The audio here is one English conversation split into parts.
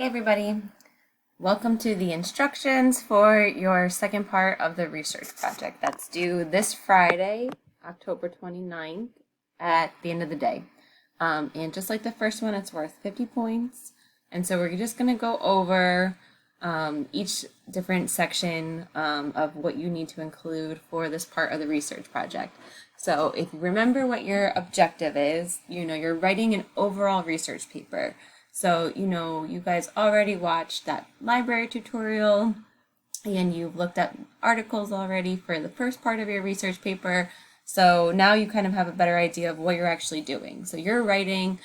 Hey everybody, welcome to the instructions for your second part of the research project that's due this Friday, October 29th at the end of the day. And just like the first one, it's worth 50 points. And so we're just going to go over each different section of what you need to include for this part of the research project. So if you remember what your objective is, you're writing an overall research paper. So, you guys already watched that library tutorial and you've looked at articles already for the first part of your research paper. So now you kind of have a better idea of what you're actually doing. So you're writing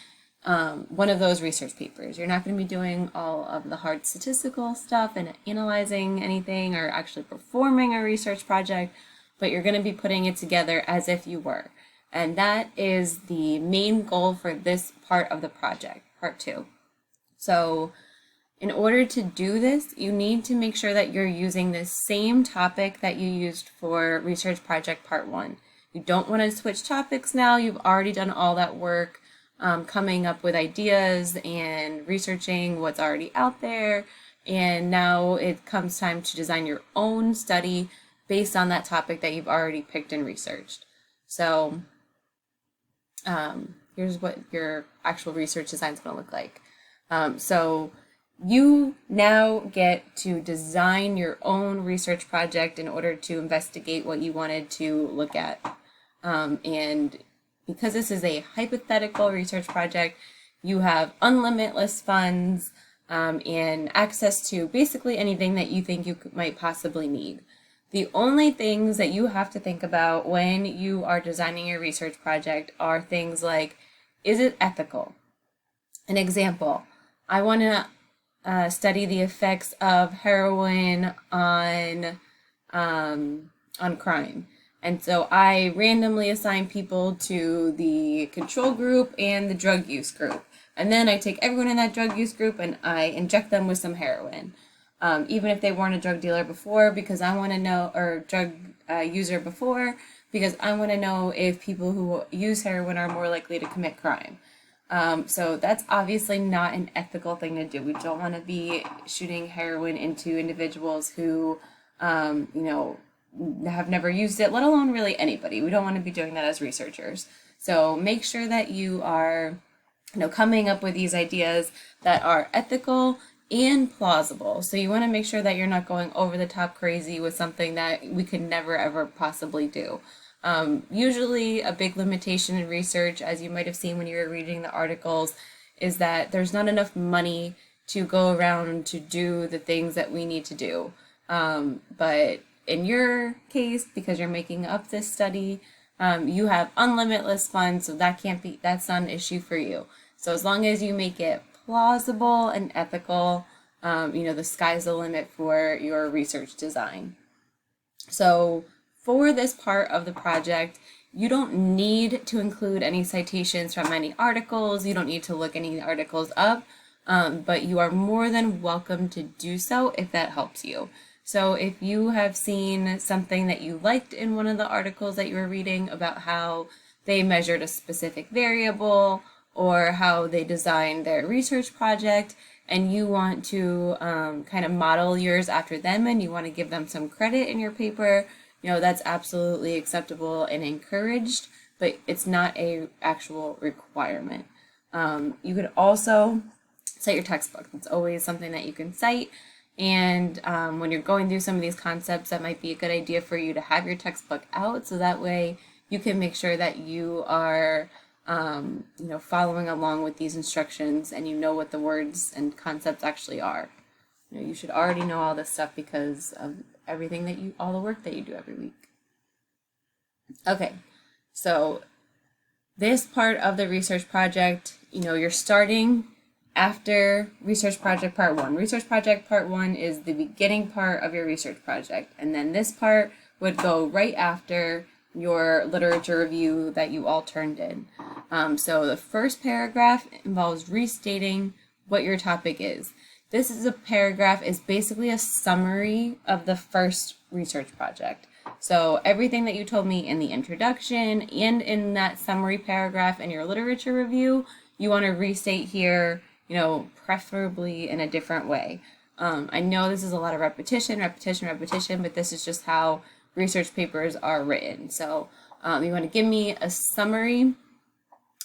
one of those research papers. You're not going to be doing all of the hard statistical stuff and analyzing anything or actually performing a research project, but you're going to be putting it together as if you were. And that is the main goal for this part of the project, part 2. So in order to do this, you need to make sure that you're using the same topic that you used for research project part 1. You don't want to switch topics now. You've already done all that work coming up with ideas and researching what's already out there. And now it comes time to design your own study based on that topic that you've already picked and researched. So here's what your actual research design is going to look like. So you now get to design your own research project in order to investigate what you wanted to look at. And because this is a hypothetical research project, you have unlimitless funds and access to basically anything that you think you might possibly need. The only things that you have to think about when you are designing your research project are things like, is it ethical? An example, I want to study the effects of heroin on crime. And so I randomly assign people to the control group and the drug use group. And then I take everyone in that drug use group and I inject them with some heroin. Even if they weren't a drug dealer before, because I want to know, or drug user before, because I want to know if people who use heroin are more likely to commit crime. So that's obviously not an ethical thing to do. We don't want to be shooting heroin into individuals who, have never used it, let alone really anybody. We don't want to be doing that as researchers. So make sure that you are, coming up with these ideas that are ethical and plausible. So you want to make sure that you're not going over the top crazy with something that we could never ever possibly do. Usually a big limitation in research, as you might have seen when you were reading the articles, is that there's not enough money to go around to do the things that we need to do. But in your case, because you're making up this study, you have unlimitless funds, so that's not an issue for you. So as long as you make it plausible and ethical, the sky's the limit for your research design. So for this part of the project, you don't need to include any citations from any articles. You don't need to look any articles up, but you are more than welcome to do so if that helps you. So if you have seen something that you liked in one of the articles that you were reading about how they measured a specific variable or how they designed their research project, and you want to kind of model yours after them and you want to give them some credit in your paper, that's absolutely acceptable and encouraged, but it's not a actual requirement. You could also cite your textbook. It's always something that you can cite. And when you're going through some of these concepts, that might be a good idea for you to have your textbook out. So that way you can make sure that you are, following along with these instructions and you know what the words and concepts actually are. You should already know all this stuff because of everything all the work that you do every week. Okay, so this part of the research project, you're starting after research project part 1. Research project part 1 is the beginning part of your research project, and then this part would go right after your literature review that you all turned in. So the first paragraph involves restating what your topic is. This is a paragraph is basically a summary of the first research project. So everything that you told me in the introduction and in that summary paragraph in your literature review, you want to restate here preferably in a different way. I know this is a lot of repetition, but this is just how research papers are written. So you want to give me a summary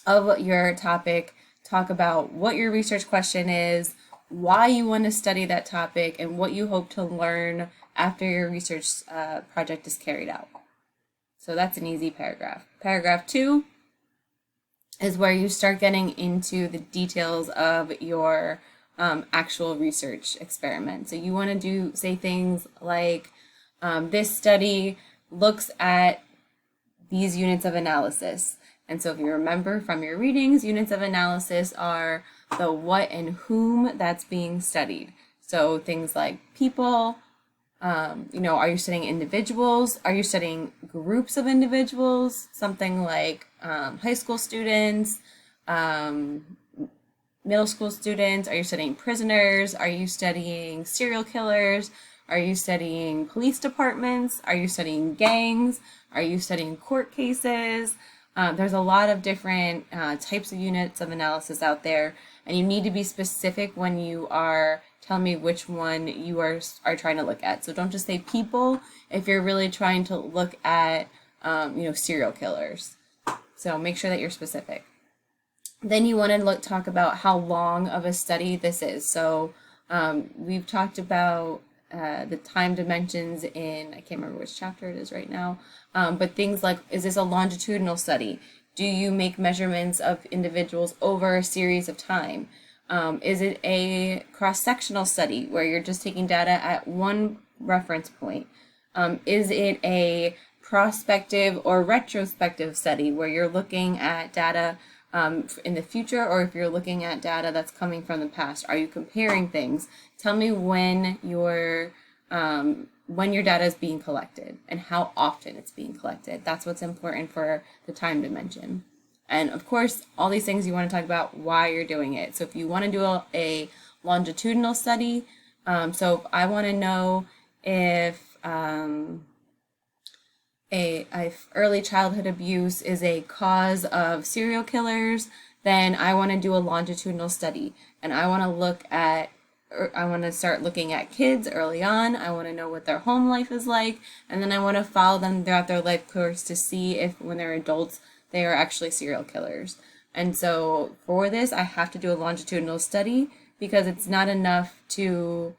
of your topic, talk about what your research question is, why you want to study that topic, and what you hope to learn after your research project is carried out. So that's an easy paragraph. Paragraph 2 is where you start getting into the details of your actual research experiment. So you want to say things like, this study looks at these units of analysis. And so if you remember from your readings, units of analysis are the what and whom that's being studied. So things like people, are you studying individuals? Are you studying groups of individuals? Something like high school students, middle school students? Are you studying prisoners? Are you studying serial killers? Are you studying police departments? Are you studying gangs? Are you studying court cases? There's a lot of different types of units of analysis out there, and you need to be specific when you are telling me which one you are trying to look at. So don't just say people if you're really trying to look at serial killers. So make sure that you're specific. Then you want to talk about how long of a study this is. So we've talked about the time dimensions in, I can't remember which chapter it is right now, but things like, is this a longitudinal study? Do you make measurements of individuals over a series of time? Is it a cross-sectional study where you're just taking data at one reference point? Is it a prospective or retrospective study where you're looking at data in the future, or if you're looking at data that's coming from the past? Are you comparing things? Tell me when your data is being collected and how often it's being collected. That's what's important for the time dimension. And of course, all these things you want to talk about why you're doing it. So if you want to do a longitudinal study, so if I want to know if early childhood abuse is a cause of serial killers, then I want to do a longitudinal study, and I want to start looking at kids early on. I want to know what their home life is like, and then I want to follow them throughout their life course to see if when they're adults they are actually serial killers. And so for this, I have to do a longitudinal study because it's not enough to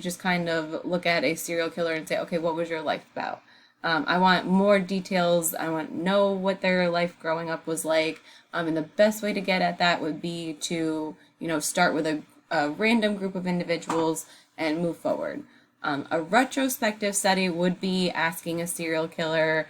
just kind of look at a serial killer and say, okay, what was your life about? I want more details. I want to know what their life growing up was like. And the best way to get at that would be to, start with a random group of individuals and move forward. A retrospective study would be asking a serial killer,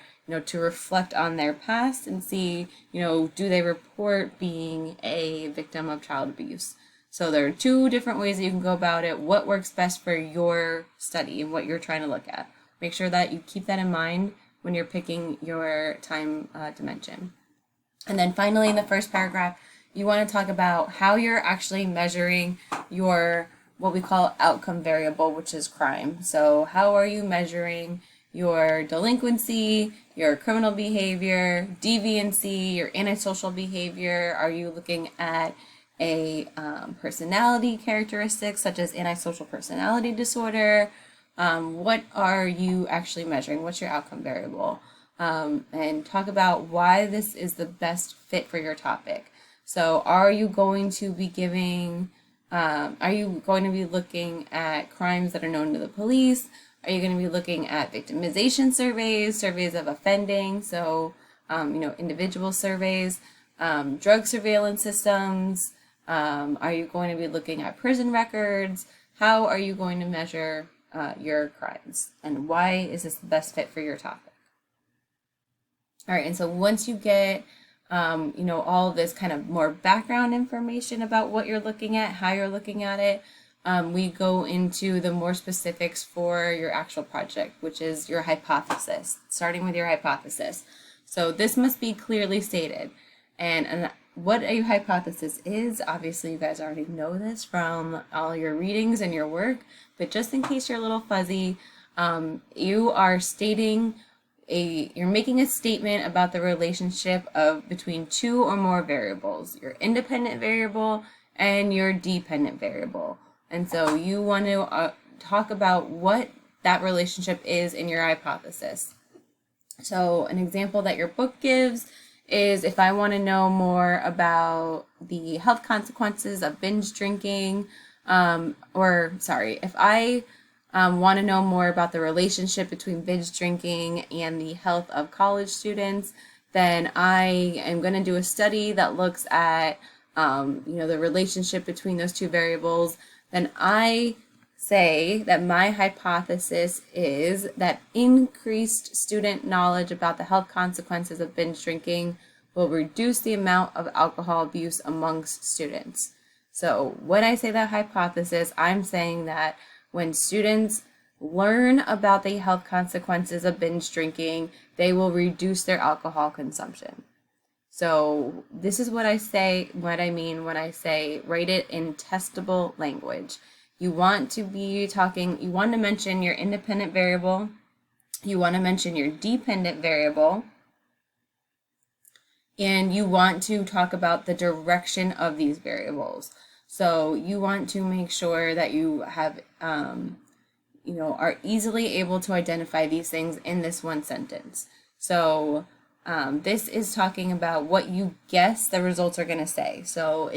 to reflect on their past and see, do they report being a victim of child abuse? So there are two different ways that you can go about it. What works best for your study and what you're trying to look at. Make sure that you keep that in mind when you're picking your time dimension. And then finally, in the first paragraph, you want to talk about how you're actually measuring your, what we call outcome variable, which is crime. So how are you measuring your delinquency, your criminal behavior, deviancy, your antisocial behavior? Are you looking at a personality characteristics such as antisocial personality disorder? What are you actually measuring? What's your outcome variable? And talk about why this is the best fit for your topic. So are you going to be looking at crimes that are known to the police? Are you going to be looking at victimization surveys of offending? So, individual surveys, drug surveillance systems. Are you going to be looking at prison records? How are you going to measure your crimes? And why is this the best fit for your topic? All right, and so once you get, all of this kind of more background information about what you're looking at, how you're looking at it, we go into the more specifics for your actual project, which is your hypothesis, starting with your hypothesis. So this must be clearly stated. And what a hypothesis is, obviously you guys already know this from all your readings and your work, but just in case you're a little fuzzy, you are stating you're making a statement about the relationship of between two or more variables, your independent variable and your dependent variable. And so you want to talk about what that relationship is in your hypothesis. So an example that your book gives is if I want to know more about the health consequences of binge drinking, if I want to know more about the relationship between binge drinking and the health of college students, then I am going to do a study that looks at, the relationship between those two variables. Then I say that my hypothesis is that increased student knowledge about the health consequences of binge drinking will reduce the amount of alcohol abuse amongst students. So when I say that hypothesis, I'm saying that when students learn about the health consequences of binge drinking, they will reduce their alcohol consumption. So this is what I mean when I say write it in testable language. You want to mention your independent variable, you want to mention your dependent variable, and you want to talk about the direction of these variables. So you want to make sure that you have, are easily able to identify these things in this one sentence. So this is talking about what you guess the results are going to say. So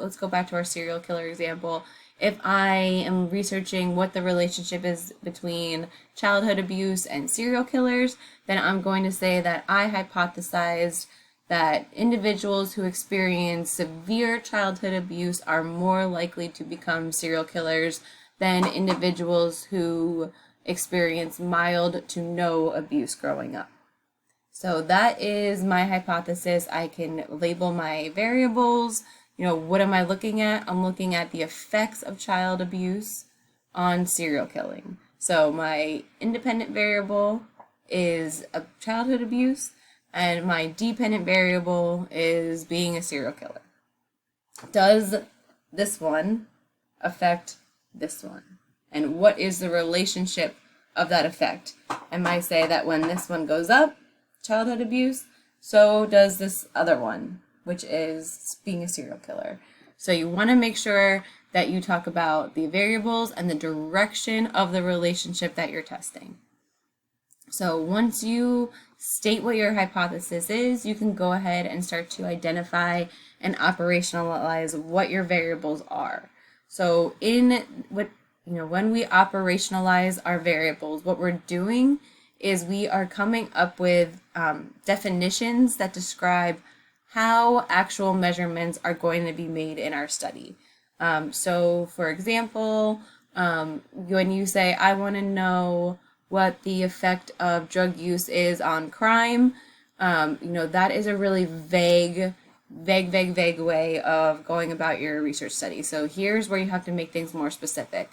let's go back to our serial killer example. If I am researching what the relationship is between childhood abuse and serial killers, then I'm going to say that I hypothesized that individuals who experience severe childhood abuse are more likely to become serial killers than individuals who experience mild to no abuse growing up. So that is my hypothesis. I can label my variables. What am I looking at? I'm looking at the effects of child abuse on serial killing. So my independent variable is childhood abuse, and my dependent variable is being a serial killer. Does this one affect this one? And what is the relationship of that effect? I might say that when this one goes up, childhood abuse, so does this other one, which is being a serial killer. So you want to make sure that you talk about the variables and the direction of the relationship that you're testing. So once you state what your hypothesis is, you can go ahead and start to identify and operationalize what your variables are. So when we operationalize our variables, what we're doing is we are coming up with definitions that describe how actual measurements are going to be made in our study. So for example, when you say, I want to know what the effect of drug use is on crime, that is a really vague way of going about your research study. So here's where you have to make things more specific.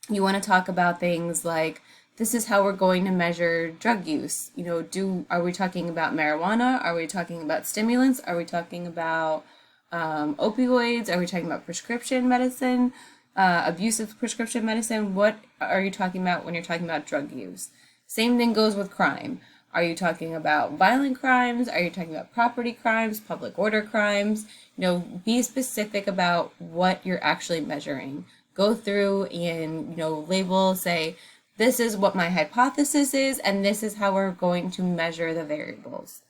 You want to talk about things like, this is how we're going to measure drug use. Are we talking about marijuana? Are we talking about stimulants? Are we talking about opioids? Are we talking about prescription medicine? Abusive prescription medicine? What are you talking about when you're talking about drug use? Same thing goes with crime. Are you talking about violent crimes? Are you talking about property crimes, public order crimes? Be specific about what you're actually measuring. Go through and, label, say, this is what my hypothesis is, and this is how we're going to measure the variables.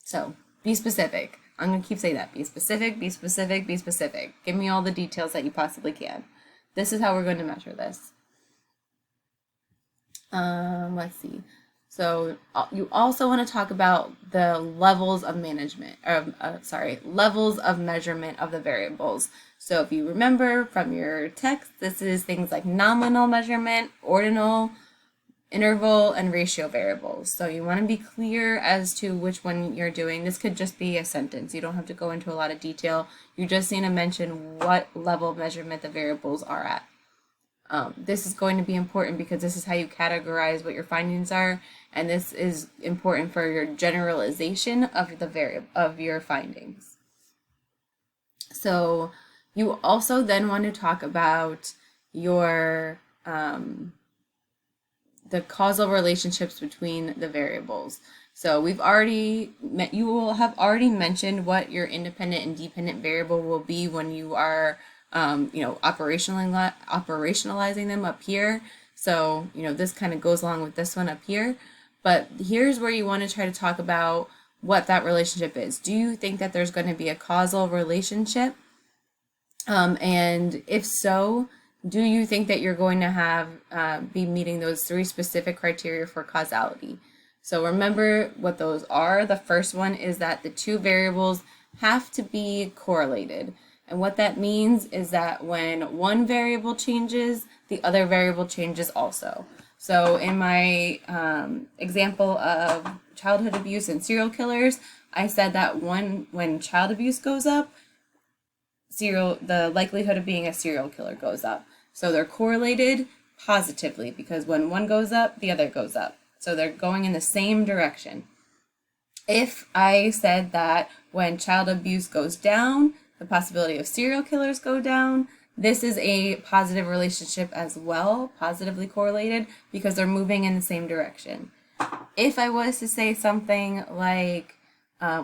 So be specific. I'm going to keep saying that. Be specific, be specific, be specific. Give me all the details that you possibly can. This is how we're going to measure this. Let's see. So you also want to talk about the levels of levels of measurement of the variables. So if you remember from your text, this is things like nominal measurement, ordinal, interval, and ratio variables. So you want to be clear as to which one you're doing. This could just be a sentence. You don't have to go into a lot of detail. You just need to mention what level of measurement the variables are at. This is going to be important because this is how you categorize what your findings are, and this is important for your generalization of your findings. So you also then want to talk about your the causal relationships between the variables. So you will have already mentioned what your independent and dependent variable will be when you are, operationalizing them up here. So, this kind of goes along with this one up here. But here's where you want to try to talk about what that relationship is. Do you think that there's going to be a causal relationship? And if so, do you think that you're going to be meeting those 3 specific criteria for causality? So remember what those are. The first one is that the 2 variables have to be correlated. And what that means is that when one variable changes, the other variable changes also. So in my example of childhood abuse and serial killers, I said that when child abuse goes up, the likelihood of being a serial killer goes up. So they're correlated positively because when one goes up, the other goes up. So they're going in the same direction. If I said that when child abuse goes down, the possibility of serial killers go down, this is a positive relationship as well, positively correlated, because they're moving in the same direction. If I was to say something like,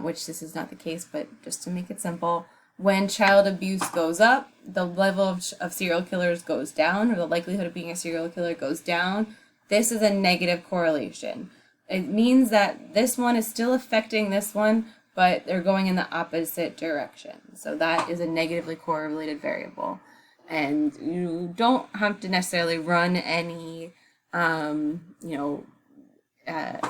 which this is not the case, but just to make it simple, when child abuse goes up, the level of serial killers goes down, or the likelihood of being a serial killer goes down. This is a negative correlation. It means that this one is still affecting this one, but they're going in the opposite direction. So that is a negatively correlated variable. And you don't have to necessarily run any,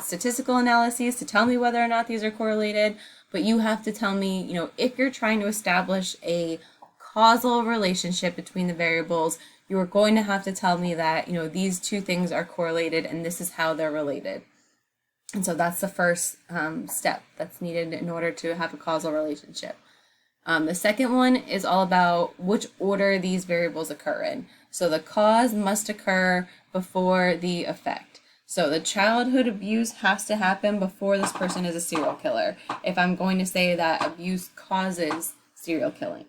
statistical analyses to tell me whether or not these are correlated, but you have to tell me, if you're trying to establish a causal relationship between the variables, you are going to have to tell me that, these 2 things are correlated and this is how they're related. And so that's the first step that's needed in order to have a causal relationship. The second one is all about which order these variables occur in. So the cause must occur before the effect. So the childhood abuse has to happen before this person is a serial killer, if I'm going to say that abuse causes serial killing.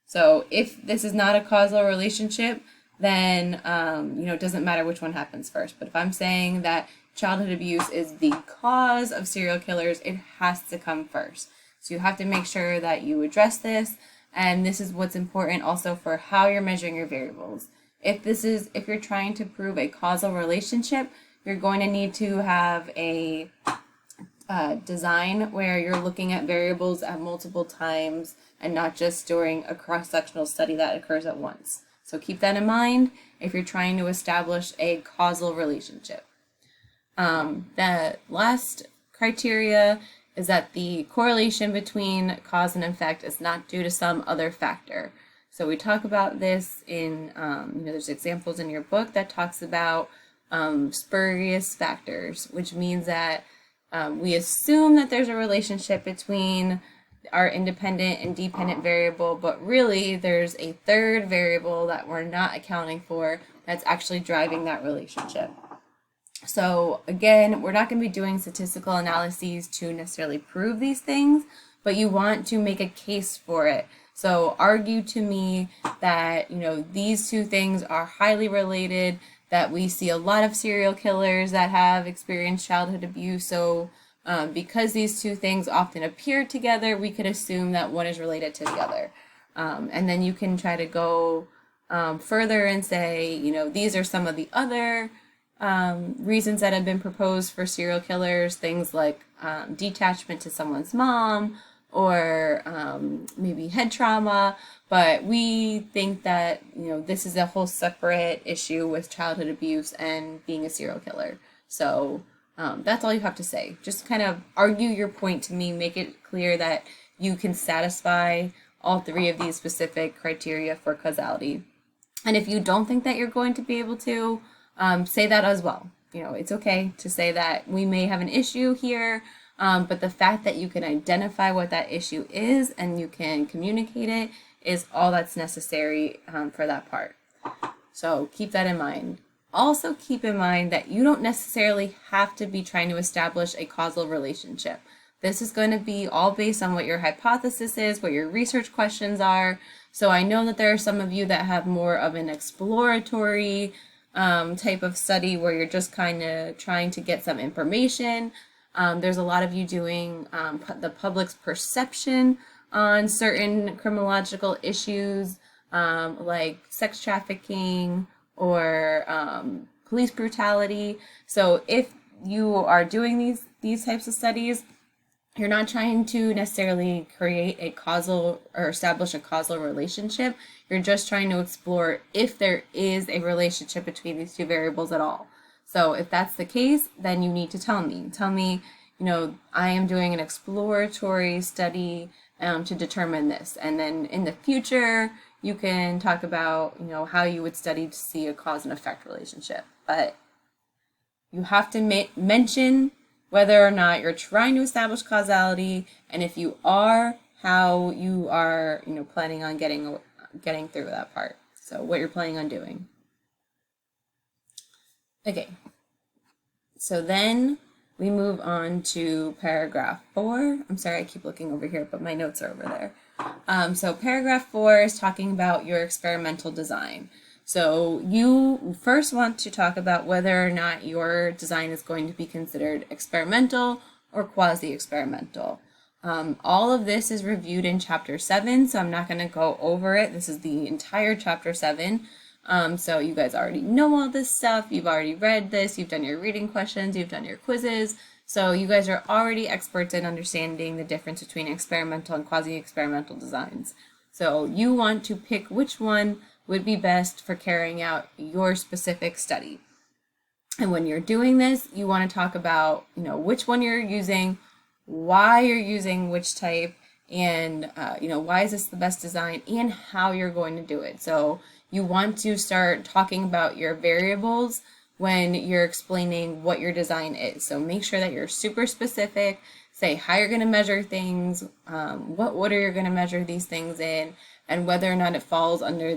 So if this is not a causal relationship, then, it doesn't matter which one happens first. But if I'm saying that childhood abuse is the cause of serial killers, it has to come first. So you have to make sure that you address this, and this is what's important also for how you're measuring your variables. If you're trying to prove a causal relationship, you're going to need to have a design where you're looking at variables at multiple times and not just during a cross-sectional study that occurs at once. So keep that in mind if you're trying to establish a causal relationship. The last criteria is that the correlation between cause and effect is not due to some other factor. So we talk about this in, there's examples in your book that talks about spurious factors, which means that we assume that there's a relationship between our independent and dependent variable, but really there's a third variable that we're not accounting for that's actually driving that relationship. So again, we're not going to be doing statistical analyses to necessarily prove these things, but you want to make a case for it. So argue to me that, these 2 things are highly related, that we see a lot of serial killers that have experienced childhood abuse. So because these 2 things often appear together, we could assume that one is related to the other. And then you can try to go further and say, these are some of the other reasons that have been proposed for serial killers, things like detachment to someone's mom, or maybe head trauma, but we think that, this is a whole separate issue with childhood abuse and being a serial killer. So that's all you have to say. Just kind of argue your point to me, make it clear that you can satisfy all 3 of these specific criteria for causality. And if you don't think that you're going to be able to, say that as well. It's okay to say that we may have an issue here, but the fact that you can identify what that issue is and you can communicate it is all that's necessary for that part. So keep that in mind. Also keep in mind that you don't necessarily have to be trying to establish a causal relationship. This is going to be all based on what your hypothesis is, what your research questions are. So I know that there are some of you that have more of an exploratory type of study where you're just kind of trying to get some information. There's a lot of you doing the public's perception on certain criminological issues, like sex trafficking or police brutality. So if you are doing these types of studies, you're not trying to necessarily create a causal or establish a causal relationship. You're just trying to explore if there is a relationship between these two variables at all. So if that's the case, then you need to tell me. Tell me, I am doing an exploratory study to determine this. And then in the future, you can talk about, how you would study to see a cause and effect relationship. But you have to mention whether or not you're trying to establish causality, and if you are, how you are, planning on getting through that part. So what you're planning on doing. Okay. So then we move on to paragraph 4. I'm sorry, I keep looking over here, but my notes are over there. So paragraph 4 is talking about your experimental design. So you first want to talk about whether or not your design is going to be considered experimental or quasi-experimental. All of this is reviewed in chapter 7, so I'm not going to go over it. This is the entire chapter 7. So you guys already know all this stuff. You've already read this. You've done your reading questions. You've done your quizzes. So you guys are already experts in understanding the difference between experimental and quasi-experimental designs. So you want to pick which one would be best for carrying out your specific study. And when you're doing this, you want to talk about, which one you're using, why you're using which type, and, why is this the best design, and how you're going to do it. So you want to start talking about your variables when you're explaining what your design is. So make sure that you're super specific. Say how you're going to measure things, what order you're going to measure these things in, and whether or not it falls under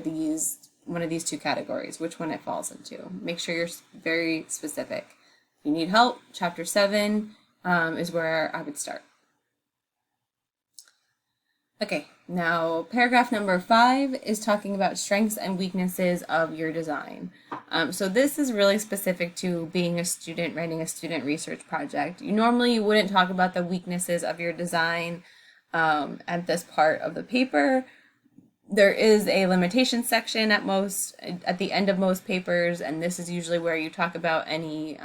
one of these two categories, which one it falls into. Make sure you're very specific. If you need help, chapter 7 is where I would start. Okay, now paragraph number 5 is talking about strengths and weaknesses of your design. So this is really specific to being a student writing a student research project. You wouldn't talk about the weaknesses of your design at this part of the paper. There is a limitation section at the end of most papers, and this is usually where you talk about any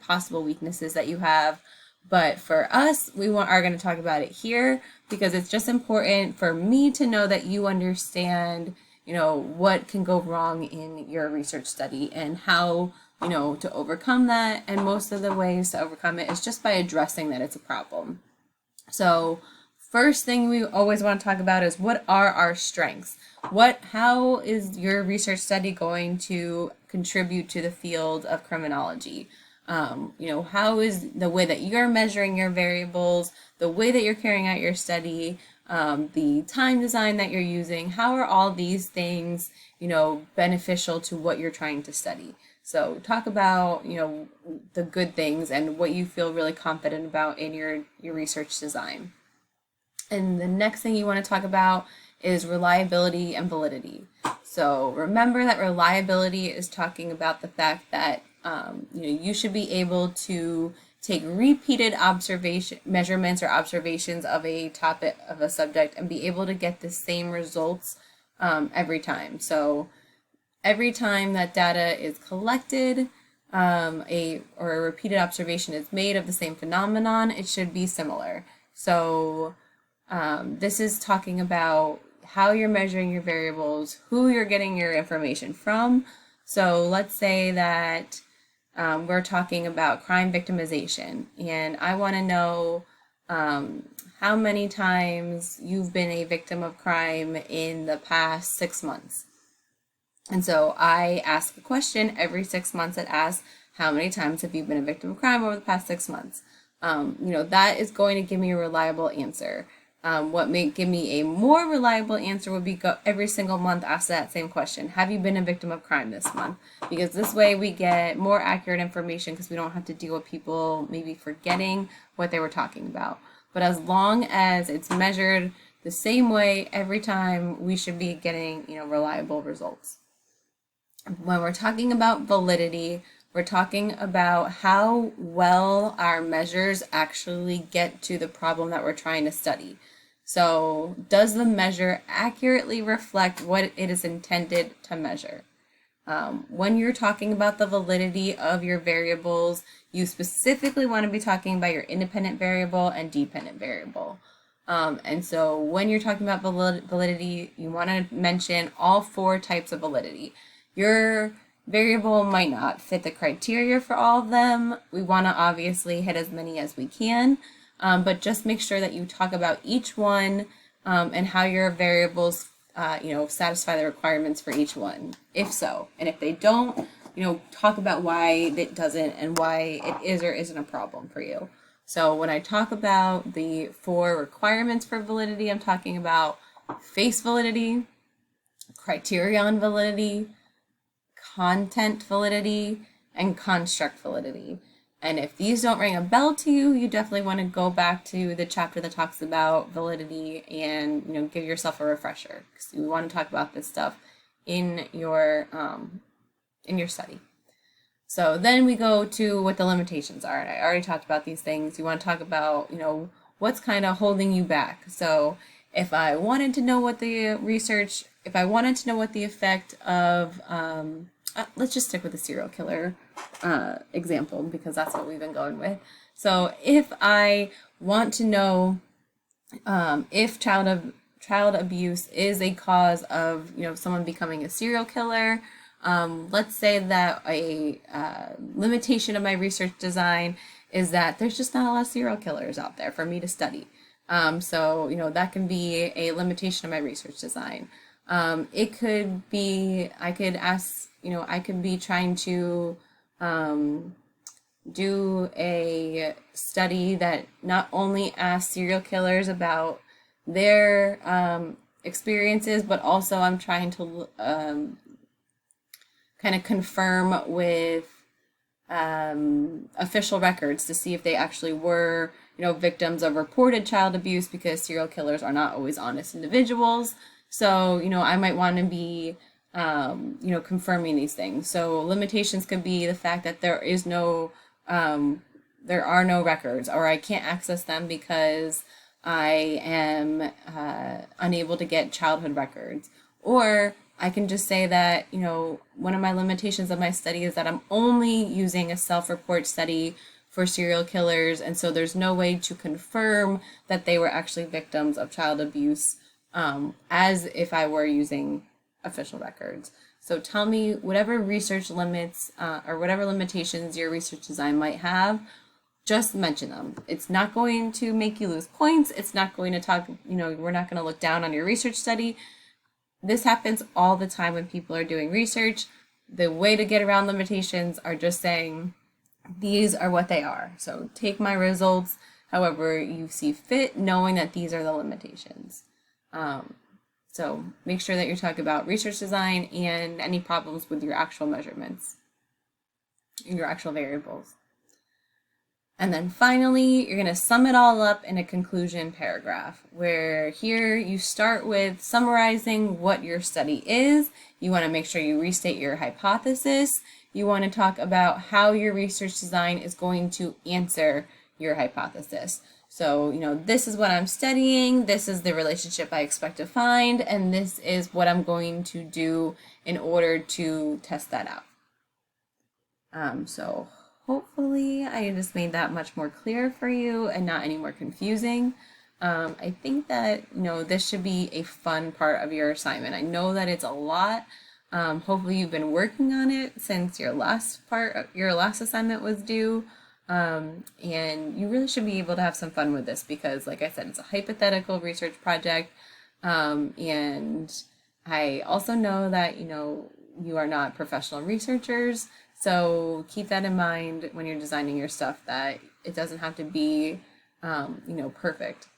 possible weaknesses that you have. But for us, are going to talk about it here because it's just important for me to know that you understand, what can go wrong in your research study and how, to overcome that. And most of the ways to overcome it is just by addressing that it's a problem. So first thing we always want to talk about is what are our strengths? How is your research study going to contribute to the field of criminology? How is the way that you're measuring your variables, the way that you're carrying out your study, the time design that you're using, how are all these things, beneficial to what you're trying to study? So talk about, the good things and what you feel really confident about in your research design. And the next thing you want to talk about is reliability and validity. So remember that reliability is talking about the fact that you should be able to take repeated measurements or observations of a topic, of a subject, and be able to get the same results every time. So every time that data is collected, a repeated observation is made of the same phenomenon, it should be similar. So this is talking about how you're measuring your variables, who you're getting your information from. So let's say that we're talking about crime victimization, and I want to know how many times you've been a victim of crime in the past 6 months. And so I ask a question every 6 months that asks, how many times have you been a victim of crime over the past 6 months? That is going to give me a reliable answer. What may give me a more reliable answer would be go every single month ask that same question. Have you been a victim of crime this month? Because this way we get more accurate information because we don't have to deal with people maybe forgetting what they were talking about. But as long as it's measured the same way every time, we should be getting, reliable results. when we're talking about validity, we're talking about how well our measures actually get to the problem that we're trying to study. So, does the measure accurately reflect what it is intended to measure? When you're talking about the validity of your variables, you specifically want to be talking about your independent variable and dependent variable. And so when you're talking about validity, you want to mention all 4 types of validity. Your variable might not fit the criteria for all of them. We want to obviously hit as many as we can, but just make sure that you talk about each one and how your variables satisfy the requirements for each one, if so. And if they don't, talk about why it doesn't and why it is or isn't a problem for you. So when I talk about the 4 requirements for validity, I'm talking about face validity, criterion validity, content validity, and construct validity. And if these don't ring a bell to you, you definitely want to go back to the chapter that talks about validity and give yourself a refresher, because you want to talk about this stuff in your study. So then we go to what the limitations are. And I already talked about these things. You want to talk about what's kind of holding you back. So if I wanted to know what the effect of let's just stick with the serial killer example, because that's what we've been going with. So if I want to know if child abuse is a cause of someone becoming a serial killer, let's say that a limitation of my research design is that there's just not a lot of serial killers out there for me to study. So that can be a limitation of my research design. It could be, I could be trying to do a study that not only asks serial killers about their experiences, but also I'm trying to kind of confirm with official records to see if they actually were victims of reported child abuse, because serial killers are not always honest individuals. So I might want to be confirming these things. So limitations could be the fact that there are no records, or I can't access them because I am unable to get childhood records. Or I can just say that, one of my limitations of my study is that I'm only using a self-report study for serial killers, and so there's no way to confirm that they were actually victims of child abuse as if I were using official records. So tell me whatever research limits or whatever limitations your research design might have, just mention them. It's not going to make you lose points. It's not going to talk, we're not going to look down on your research study. This happens all the time when people are doing research. The way to get around limitations are just saying, these are what they are. So take my results however you see fit, knowing that these are the limitations. So make sure that you're talking about research design and any problems with your actual measurements, your actual variables. And then finally, you're going to sum it all up in a conclusion paragraph, where here you start with summarizing what your study is. You want to make sure you restate your hypothesis. You want to talk about how your research design is going to answer your hypothesis. So, this is what I'm studying, this is the relationship I expect to find, and this is what I'm going to do in order to test that out. So hopefully I just made that much more clear for you and not any more confusing. I think that, this should be a fun part of your assignment. I know that it's a lot. Hopefully you've been working on it since your last assignment was due. And you really should be able to have some fun with this, because like I said, it's a hypothetical research project. And I also know that, you are not professional researchers. So keep that in mind when you're designing your stuff, that it doesn't have to be, perfect,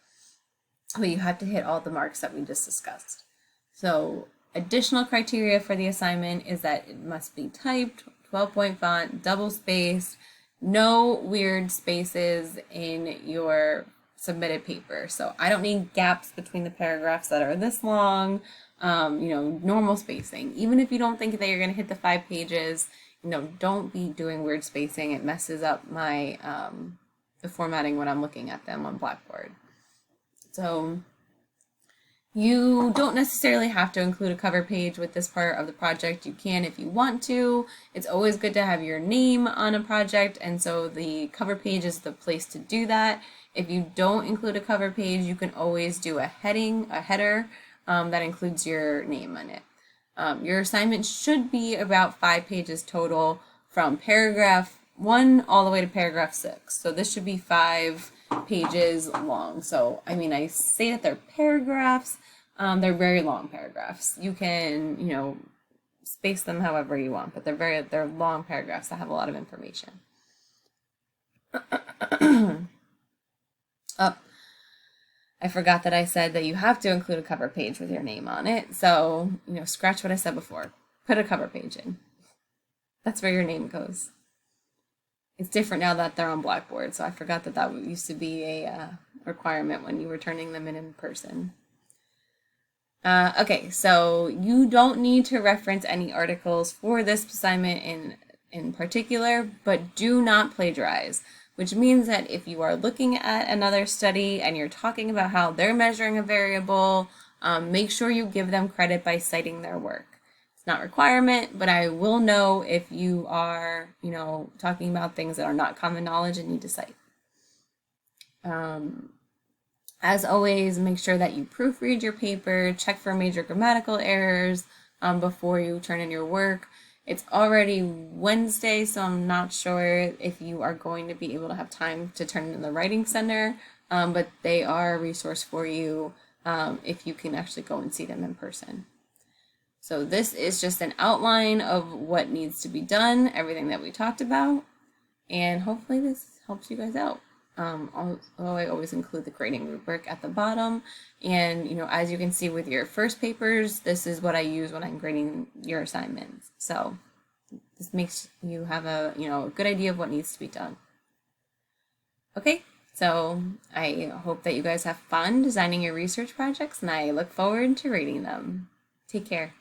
but you have to hit all the marks that we just discussed. So additional criteria for the assignment is that it must be typed, 12-point font, double spaced, no weird spaces in your submitted paper. So I don't need gaps between the paragraphs that are this long, normal spacing. Even if you don't think that you're going to hit the 5 pages, don't be doing weird spacing. It messes up my, the formatting when I'm looking at them on Blackboard. So you don't necessarily have to include a cover page with this part of the project. You can if you want to. It's always good to have your name on a project, and so the cover page is the place to do that. If you don't include a cover page, you can always do a header that includes your name on it. Your assignment should be about 5 pages total from paragraph 1 all the way to paragraph 6. So this should be 5 pages long. So, I say that they're paragraphs, they're very long paragraphs. You can, space them however you want, but they're long paragraphs that have a lot of information. Oh, I forgot that I said that you have to include a cover page with your name on it. So, scratch what I said before. Put a cover page in. That's where your name goes. It's different now that they're on Blackboard, so I forgot that used to be a requirement when you were turning them in person. Okay, so you don't need to reference any articles for this assignment in particular, but do not plagiarize, which means that if you are looking at another study and you're talking about how they're measuring a variable, make sure you give them credit by citing their work. Not requirement, but I will know if you are, talking about things that are not common knowledge and need to cite. As always, make sure that you proofread your paper, check for major grammatical errors before you turn in your work. It's already Wednesday, so I'm not sure if you are going to be able to have time to turn in the Writing Center, but they are a resource for you if you can actually go and see them in person. So this is just an outline of what needs to be done, everything that we talked about, and hopefully this helps you guys out. Although I always include the grading rubric at the bottom, and as you can see with your first papers, this is what I use when I'm grading your assignments. So this makes you have a good idea of what needs to be done. Okay, so I hope that you guys have fun designing your research projects, and I look forward to reading them. Take care.